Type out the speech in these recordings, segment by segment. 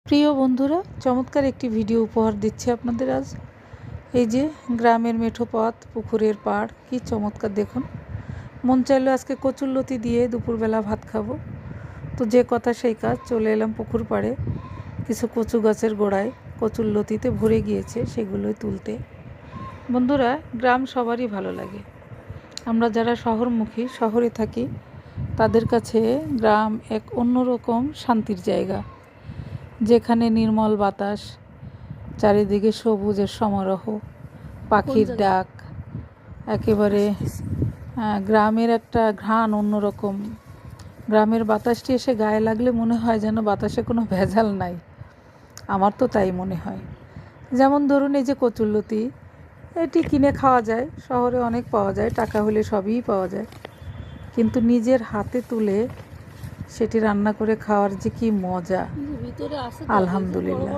প্রিয় বন্ধুরা, চমৎকার একটি ভিডিও উপহার দিচ্ছি আপনাদের আজ। এই যে গ্রামের মেঠো পথ, পুকুরের পাড়, কি চমৎকার দেখুন। মন চাইলো আজকে কচুরলতি দিয়ে দুপুরবেলা ভাত খাবো, তো যে কথা সেই কাজ, চলে এলাম পুকুর পাড়ে। কিছু কচু গাছের গোড়ায় কচুরলতিতে ভরে গিয়েছে, সেগুলোই তুলতে। বন্ধুরা, গ্রাম সবারই ভালো লাগে। আমরা যারা শহরমুখী, শহরে থাকি, তাদের কাছে গ্রাম এক অন্যরকম শান্তির জায়গা, যেখানে নির্মল বাতাস, চারিদিকে সবুজের সমারোহ, পাখির ডাক, একেবারে গ্রামের একটা ঘ্রাণ অন্যরকম। গ্রামের বাতাসটি এসে গায়ে লাগলে মনে হয় যেন বাতাসে কোনো ভেজাল নাই। আমার তো তাই মনে হয়। যেমন ধরুন, এই যে কচুরলতি, এটি কিনে খাওয়া যায়, শহরে অনেক পাওয়া যায়, টাকা হলে সবই পাওয়া যায়, কিন্তু নিজের হাতে তুলে সেটি রান্না করে খাওয়ার যে কি মজা, আলহামদুলিল্লাহ।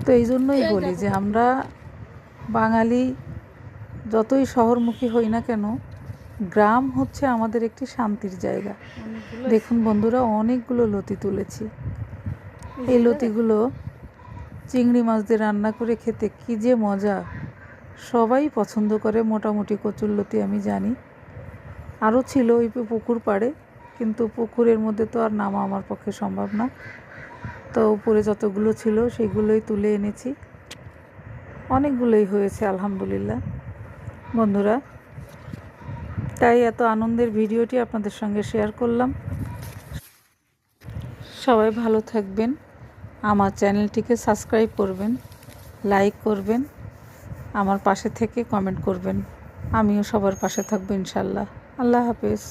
তো এই জন্যই বলি যে আমরা বাঙালি যতই শহরমুখী হই না কেন, গ্রাম হচ্ছে আমাদের একটি শান্তির জায়গা। দেখুন বন্ধুরা, অনেকগুলো লতি তুলেছি। এই লতিগুলো চিংড়ি মাছ দিয়ে রান্না করে খেতে কী যে মজা, সবাই পছন্দ করে মোটামুটি কচুরলতি, আমি জানি। আরও ছিল ওই পুকুর পাড়ে, কিন্তু পুকুরের মধ্যে তো আর নামা আমার পক্ষে সম্ভব না। তো উপরে যতগুলো ছিল সেগুলোই তুলে এনেছি, অনেকগুলোই হয়েছে আলহামদুলিল্লাহ বন্ধুরা। তাই এত আনন্দের ভিডিওটি আপনাদের সঙ্গে শেয়ার করলাম। সবাই ভালো থাকবেন, আমার চ্যানেলটিকে সাবস্ক্রাইব করবেন, লাইক করবেন, আমার পাশে থেকে কমেন্ট করবেন। আমিও সবার পাশে থাকবো ইনশাল্লাহ। আল্লাহ হাফেজ।